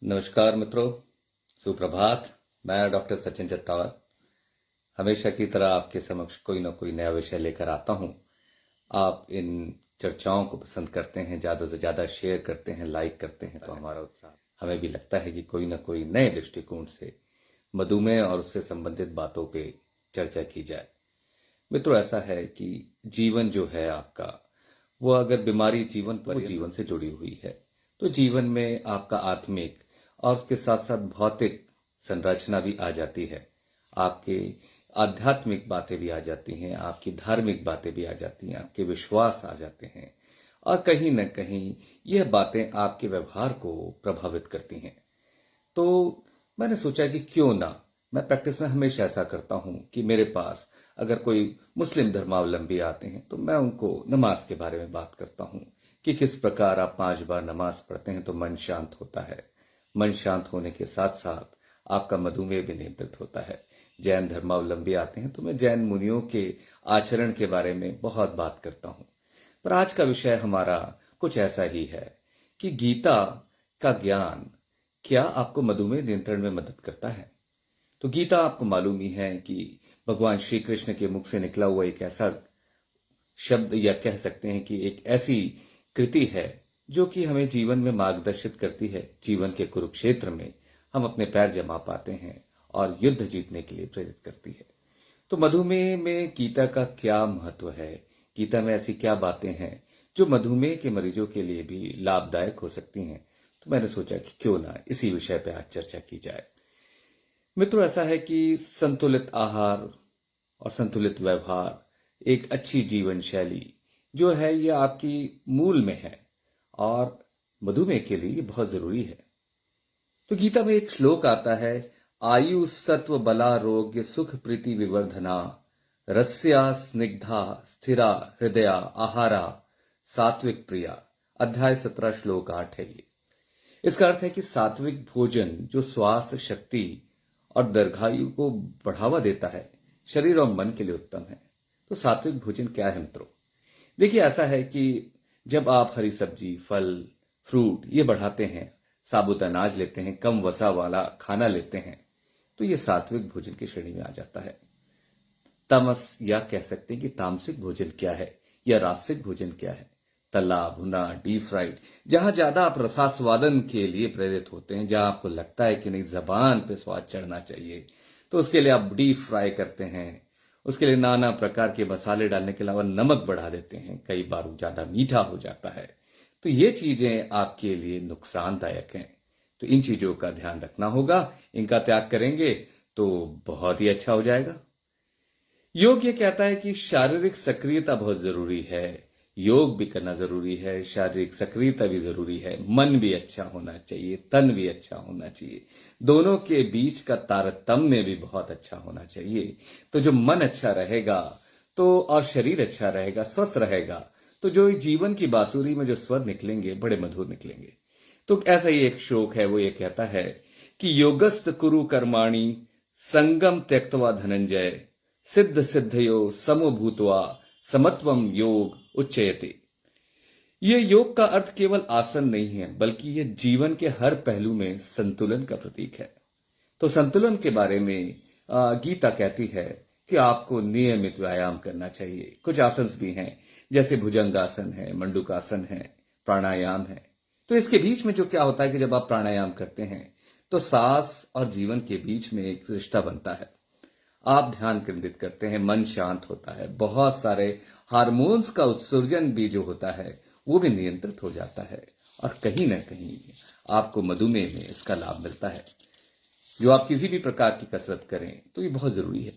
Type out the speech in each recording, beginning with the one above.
नमस्कार मित्रों, सुप्रभात। मैं डॉक्टर सचिन चित्तावर हमेशा की तरह आपके समक्ष कोई ना कोई नया विषय लेकर आता हूं। आप इन चर्चाओं को पसंद करते हैं, ज्यादा से ज्यादा शेयर करते हैं, लाइक करते हैं, तो हमारा उत्साह हमें भी लगता है कि कोई ना कोई नए दृष्टिकोण से मधुमेह और उससे संबंधित बातों पे चर्चा की जाए। मित्रों, ऐसा है कि जीवन जो है आपका, वो अगर बीमारी जीवन पर जीवन से जुड़ी हुई है, तो जीवन में आपका आत्मिक और उसके साथ साथ भौतिक संरचना भी आ जाती है। आपके आध्यात्मिक बातें भी आ जाती हैं, आपकी धार्मिक बातें भी आ जाती हैं, आपके विश्वास आ जाते हैं, और कहीं न कहीं यह बातें आपके व्यवहार को प्रभावित करती हैं। तो मैंने सोचा कि क्यों ना, मैं प्रैक्टिस में हमेशा ऐसा करता हूं कि मेरे पास अगर कोई मुस्लिम धर्मावलंबी आते हैं तो मैं उनको नमाज के बारे में बात करता हूं कि किस प्रकार आप 5 बार नमाज पढ़ते हैं तो मन शांत होता है। मन शांत होने के साथ साथ आपका मधुमेह भी नियंत्रित होता है। जैन धर्मावलंबी आते हैं तो मैं जैन मुनियों के आचरण के बारे में बहुत बात करता हूं। पर आज का विषय हमारा कुछ ऐसा ही है कि गीता का ज्ञान क्या आपको मधुमेह नियंत्रण में मदद करता है। तो गीता आपको मालूम ही है कि भगवान श्री कृष्ण के मुख से निकला हुआ एक ऐसा शब्द, या कह सकते हैं कि एक ऐसी कृति है जो कि हमें जीवन में मार्गदर्शित करती है। जीवन के कुरुक्षेत्र में हम अपने पैर जमा पाते हैं और युद्ध जीतने के लिए प्रेरित करती है। तो मधुमेह में गीता का क्या महत्व है, गीता में ऐसी क्या बातें हैं जो मधुमेह के मरीजों के लिए भी लाभदायक हो सकती हैं। तो मैंने सोचा कि क्यों ना इसी विषय पर आज चर्चा की जाए। मित्रों, ऐसा है कि संतुलित आहार और संतुलित व्यवहार, एक अच्छी जीवन शैली जो है, यह आपकी मूल में है और मधुमेह के लिए ये बहुत जरूरी है। तो गीता में एक श्लोक आता है, आयु सत्व बला रोग्य सुख प्रीति विवर्धना रस्या स्निग्धा स्थिरा हृदया आहारा सात्विक प्रिया। अध्याय 17 श्लोक 8 है ये। इसका अर्थ है कि सात्विक भोजन जो स्वास्थ्य, शक्ति और दीर्घायु को बढ़ावा देता है, शरीर और मन के लिए उत्तम है। तो सात्विक भोजन क्या है मित्रों? देखिए, ऐसा है कि जब आप हरी सब्जी, फल, फ्रूट ये बढ़ाते हैं, साबुत अनाज लेते हैं, कम वसा वाला खाना लेते हैं, तो ये सात्विक भोजन की श्रेणी में आ जाता है। तमस, या कह सकते हैं कि तामसिक भोजन क्या है, या रासिक भोजन क्या है? तला भुना, डीप फ्राइड, जहां ज्यादा आप रसास्वादन के लिए प्रेरित होते हैं, जहां आपको लगता है कि नहीं जबान पे स्वाद चढ़ना चाहिए, तो उसके लिए आप डीप फ्राई करते हैं। उसके लिए नाना प्रकार के मसाले डालने के अलावा नमक बढ़ा देते हैं, कई बार वो ज्यादा मीठा हो जाता है। तो ये चीजें आपके लिए नुकसानदायक हैं। तो इन चीजों का ध्यान रखना होगा। इनका त्याग करेंगे तो बहुत ही अच्छा हो जाएगा। योग ये कहता है कि शारीरिक सक्रियता बहुत जरूरी है। योग भी करना जरूरी है, शारीरिक सक्रियता भी जरूरी है, मन भी अच्छा होना चाहिए, तन भी अच्छा होना चाहिए। दोनों के बीच का तारतम्य भी बहुत अच्छा होना चाहिए। तो जो मन अच्छा रहेगा तो, और शरीर अच्छा रहेगा, स्वस्थ रहेगा, तो जो जीवन की बांसुरी में जो स्वर निकलेंगे बड़े मधुर निकलेंगे। तो ऐसा ही एक श्लोक है, वो ये कहता है कि योगस्त कुरु कर्माणि संगम त्यक्त्वा धनंजय सिद्ध सिद्धयो समो भूत्वा समत्वम योग उच्चयते। ये योग का अर्थ केवल आसन नहीं है, बल्कि ये जीवन के हर पहलू में संतुलन का प्रतीक है। तो संतुलन के बारे में गीता कहती है कि आपको नियमित व्यायाम करना चाहिए। कुछ आसन भी हैं, जैसे भुजंगासन है, मंडूकासन है, प्राणायाम है। तो इसके बीच में जो क्या होता है कि जब आप प्राणायाम करते हैं तो सांस और जीवन के बीच में एक रिश्ता बनता है। आप ध्यान केंद्रित करते हैं, मन शांत होता है, बहुत सारे हार्मोन्स का उत्सर्जन भी जो होता है वो भी नियंत्रित हो जाता है, और कहीं ना कहीं आपको मधुमेह में इसका लाभ मिलता है। जो आप किसी भी प्रकार की कसरत करें तो ये बहुत जरूरी है।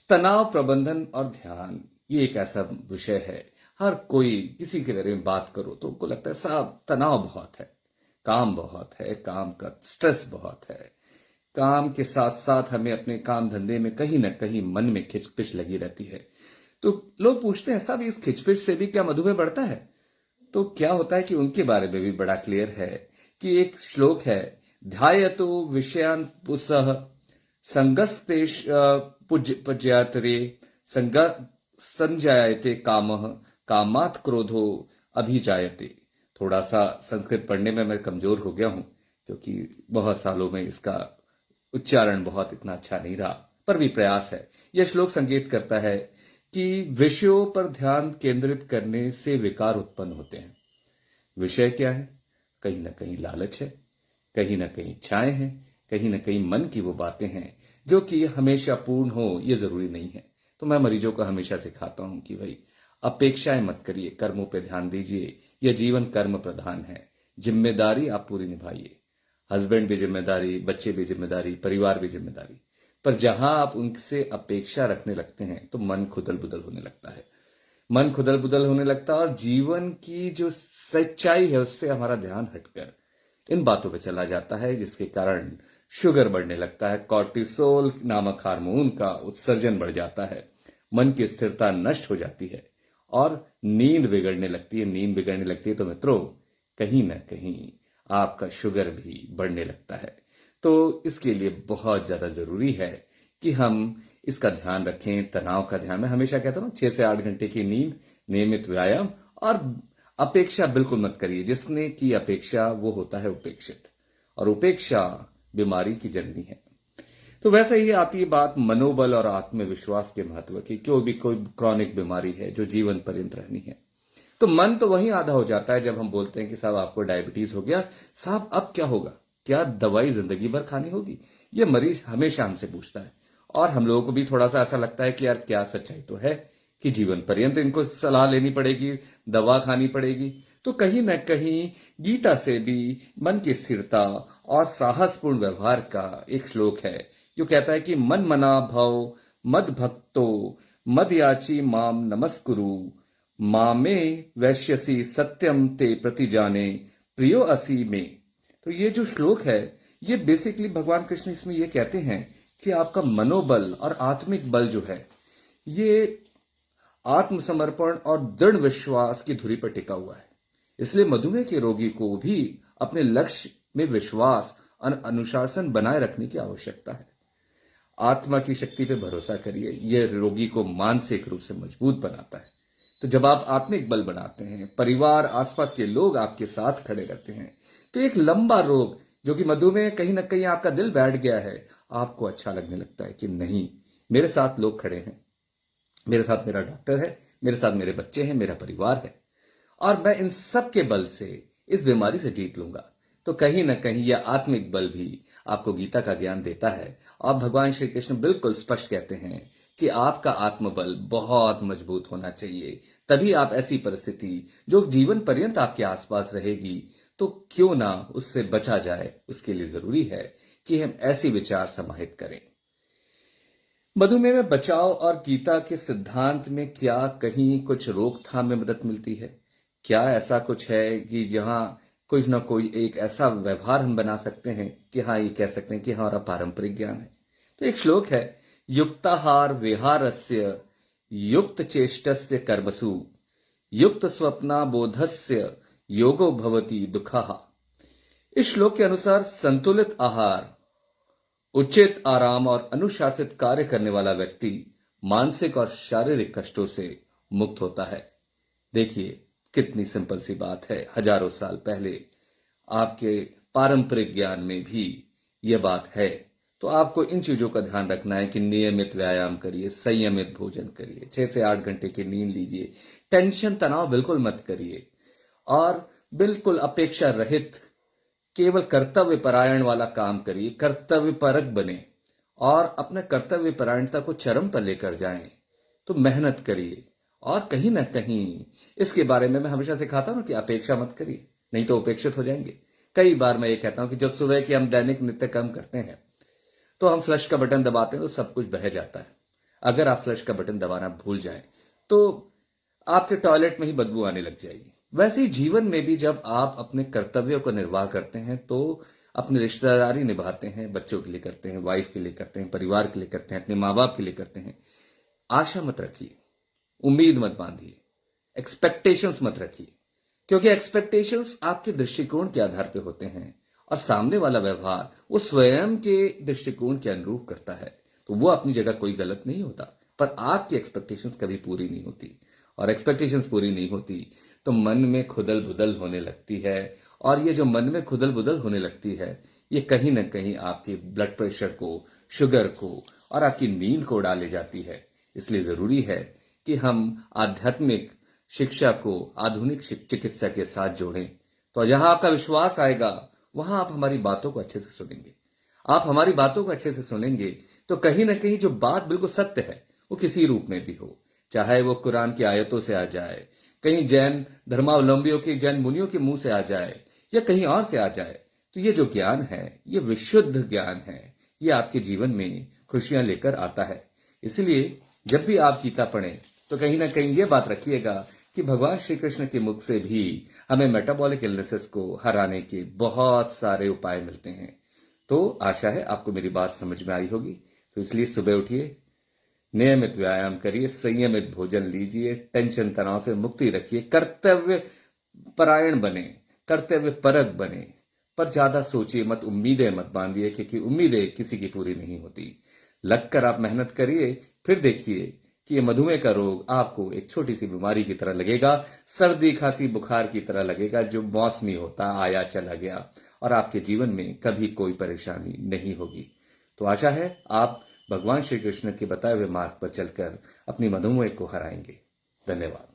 तनाव प्रबंधन और ध्यान, ये एक ऐसा विषय है, हर कोई किसी के बारे में बात करो तो उनको लगता है साहब तनाव बहुत है, काम बहुत है, काम का स्ट्रेस बहुत है, काम के साथ साथ हमें अपने काम धंधे में कहीं ना कहीं मन में खिचपिच लगी रहती है। तो लोग पूछते हैं साहब इस खिचपिच से भी क्या मधुमेह बढ़ता है? तो क्या होता है कि उनके बारे में भी बड़ा क्लियर है कि एक श्लोक है, ध्यायतो विषयान पुसः संगस्तेश पुज्यातरे संग संजायते कामः कामात क्रोधो अभिजायते। थोड़ा सा संस्कृत पढ़ने में मैं कमजोर हो गया हूं, क्योंकि बहुत सालों में इसका उच्चारण बहुत इतना अच्छा नहीं रहा, पर भी प्रयास है। यह श्लोक संकेत करता है कि विषयों पर ध्यान केंद्रित करने से विकार उत्पन्न होते हैं। विषय क्या है? कहीं ना कहीं लालच है, कहीं ना कहीं इच्छाएं हैं, कहीं ना कहीं मन की वो बातें हैं जो कि हमेशा पूर्ण हो ये जरूरी नहीं है। तो मैं मरीजों को हमेशा सिखाता हूं कि भाई अपेक्षाएं मत करिए, कर्मों पे ध्यान दीजिए। यह जीवन कर्म प्रधान है, जिम्मेदारी आप पूरी निभाइए। हस्बैंड भी जिम्मेदारी, बच्चे भी जिम्मेदारी, परिवार भी जिम्मेदारी। पर जहां आप उनसे अपेक्षा रखने लगते हैं तो मन खुदल बुदल होने लगता है। मन खुदल बुदल होने लगता है और जीवन की जो सच्चाई है उससे हमारा ध्यान हटकर इन बातों पे चला जाता है, जिसके कारण शुगर बढ़ने लगता है, कॉर्टिसोल नामक हार्मोन का उत्सर्जन बढ़ जाता है, मन की स्थिरता नष्ट हो जाती है और नींद बिगड़ने लगती है। नींद बिगड़ने लगती है तो मित्रों कहीं ना कहीं आपका शुगर भी बढ़ने लगता है। तो इसके लिए बहुत ज्यादा जरूरी है कि हम इसका ध्यान रखें। तनाव का ध्यान, मैं हमेशा कहता हूं 6 से 8 घंटे की नींद, नियमित व्यायाम और अपेक्षा बिल्कुल मत करिए। जिसने की अपेक्षा वो होता है उपेक्षित, और उपेक्षा बीमारी की जननी है। तो वैसे ही आती है बात मनोबल और आत्मविश्वास के महत्व की। क्यों भी कोई क्रॉनिक बीमारी है जो जीवन पर्यंत रहनी है, तो मन तो वहीं आधा हो जाता है जब हम बोलते हैं कि साहब आपको डायबिटीज हो गया, साहब अब क्या होगा, क्या दवाई जिंदगी भर खानी होगी? ये मरीज हमेशा हमसे पूछता है। और हम लोगों को भी थोड़ा सा ऐसा लगता है कि यार क्या सच्चाई तो है कि जीवन पर्यंत इनको सलाह लेनी पड़ेगी, दवा खानी पड़ेगी। तो कहीं ना कहीं गीता से भी मन की स्थिरता और साहसपूर्ण व्यवहार का एक श्लोक है जो कहता है कि मन मना भव मद भक्तो मद याची माम नमस्कुरु मामे वैश्यसी सत्यम ते प्रति जाने प्रियो असी में। तो ये जो श्लोक है ये बेसिकली भगवान कृष्ण इसमें ये कहते हैं कि आपका मनोबल और आत्मिक बल जो है ये आत्मसमर्पण और दृढ़ विश्वास की धुरी पर टिका हुआ है। इसलिए मधुमेह के रोगी को भी अपने लक्ष्य में विश्वास और अनुशासन बनाए रखने की आवश्यकता है। आत्मा की शक्ति पे भरोसा करिए, यह रोगी को मानसिक रूप से मजबूत बनाता है। तो जब आप आत्मिक बल बनाते हैं, परिवार आसपास के लोग आपके साथ खड़े रहते हैं, तो एक लंबा रोग जो कि मधुमेह कहीं ना कहीं आपका दिल बैठ गया है, आपको अच्छा लगने लगता है कि नहीं, मेरे साथ लोग खड़े हैं, मेरे साथ मेरा डॉक्टर है, मेरे साथ मेरे बच्चे हैं, मेरा परिवार है, और मैं इन सब के बल से इस बीमारी से जीत लूंगा। तो कहीं ना कहीं यह आत्मिक बल भी आपको गीता का ज्ञान देता है। और भगवान श्री कृष्ण बिल्कुल स्पष्ट कहते हैं कि आपका आत्मबल बहुत मजबूत होना चाहिए, तभी आप ऐसी परिस्थिति जो जीवन पर्यंत आपके आसपास रहेगी तो क्यों ना उससे बचा जाए। उसके लिए जरूरी है कि हम ऐसी विचार समाहित करें। मधुमेह में बचाव और गीता के सिद्धांत में क्या कहीं कुछ रोकथाम में मदद मिलती है? क्या ऐसा कुछ है कि जहां कुछ ना कोई एक ऐसा व्यवहार हम बना सकते हैं कि हाँ ये कह सकते हैं कि हमारा पारंपरिक ज्ञान है? तो एक श्लोक है, युक्ताहार विहारस्य युक्त चेष्टस्य कर्मसु युक्त स्वप्ना बोधस्य योगो भवति दुखः। इस श्लोक के अनुसार संतुलित आहार, उचित आराम और अनुशासित कार्य करने वाला व्यक्ति मानसिक और शारीरिक कष्टों से मुक्त होता है। देखिए कितनी सिंपल सी बात है, हजारों साल पहले आपके पारंपरिक ज्ञान में भी यह बात है। तो आपको इन चीजों का ध्यान रखना है कि नियमित व्यायाम करिए, संयमित भोजन करिए, 6 से 8 घंटे की नींद लीजिए, टेंशन तनाव बिल्कुल मत करिए, और बिल्कुल अपेक्षा रहित केवल कर्तव्य परायण वाला काम करिए, कर्तव्य परक बने और अपने कर्तव्य परायणता को चरम पर लेकर जाएं। तो मेहनत करिए, और कहीं ना कहीं इसके बारे में मैं हमेशा सिखाता हूं कि अपेक्षा मत करिए, नहीं तो उपेक्षित हो जाएंगे। कई बार मैं ये कहता हूं कि जब सुबह के हम दैनिक नित्य कर्म करते हैं तो हम फ्लश का बटन दबाते हैं तो सब कुछ बह जाता है। अगर आप फ्लश का बटन दबाना भूल जाएं तो आपके टॉयलेट में ही बदबू आने लग जाएगी। वैसे ही जीवन में भी जब आप अपने कर्तव्यों को निर्वाह करते हैं तो अपनी रिश्तेदारी निभाते हैं, बच्चों के लिए करते हैं, वाइफ के लिए करते हैं, परिवार के लिए करते हैं, अपने माँ बाप के लिए करते हैं, आशा मत रखिए, उम्मीद मत बांधिए, एक्सपेक्टेशंस मत रखिए, क्योंकि एक्सपेक्टेशंस आपके दृष्टिकोण के आधार पर होते हैं और सामने वाला व्यवहार वो स्वयं के दृष्टिकोण के अनुरूप करता है। तो वो अपनी जगह कोई गलत नहीं होता, पर आपकी एक्सपेक्टेशंस कभी पूरी नहीं होती, और एक्सपेक्टेशंस पूरी नहीं होती तो मन में खुदल बुदल होने लगती है। और ये जो मन में खुदल बुदल होने लगती है, ये कहीं ना कहीं आपके ब्लड प्रेशर को, शुगर को और आपकी नींद को उड़ा ले जाती है। इसलिए जरूरी है कि हम आध्यात्मिक शिक्षा को आधुनिक चिकित्सा के साथ जोड़ें। तो जहां आपका विश्वास आएगा, वहां आप हमारी बातों को अच्छे से सुनेंगे। आप हमारी बातों को अच्छे से सुनेंगे तो कहीं ना कहीं जो बात बिल्कुल सत्य है, वो किसी रूप में भी हो, चाहे वो कुरान की आयतों से आ जाए, कहीं जैन धर्मावलंबियों के, जैन मुनियों के मुंह से आ जाए, या कहीं और से आ जाए, तो ये जो ज्ञान है, ये विशुद्ध ज्ञान है। ये आपके जीवन में खुशियां लेकर आता है। इसलिए जब भी आप गीता पढ़ें तो कहीं ना कहीं ये बात रखिएगा कि भगवान श्री कृष्ण के मुख से भी हमें मेटाबॉलिक इलनेसेस को हराने के बहुत सारे उपाय मिलते हैं। तो आशा है आपको मेरी बात समझ में आई होगी। तो इसलिए सुबह उठिए, नियमित व्यायाम करिए, संयमित भोजन लीजिए, टेंशन तनाव से मुक्ति रखिए, कर्तव्य परायण बने, कर्तव्य परक बने, पर ज्यादा सोचिए मत, उम्मीदें मत बांधिए, क्योंकि उम्मीदें किसी की पूरी नहीं होती। लगकर आप मेहनत करिए, फिर देखिए कि ये मधुमेह का रोग आपको एक छोटी सी बीमारी की तरह लगेगा, सर्दी खांसी बुखार की तरह लगेगा, जो मौसमी होता आया चला गया, और आपके जीवन में कभी कोई परेशानी नहीं होगी। तो आशा है आप भगवान श्री कृष्ण के बताए हुए मार्ग पर चलकर अपनी मधुमेह को हराएंगे। धन्यवाद।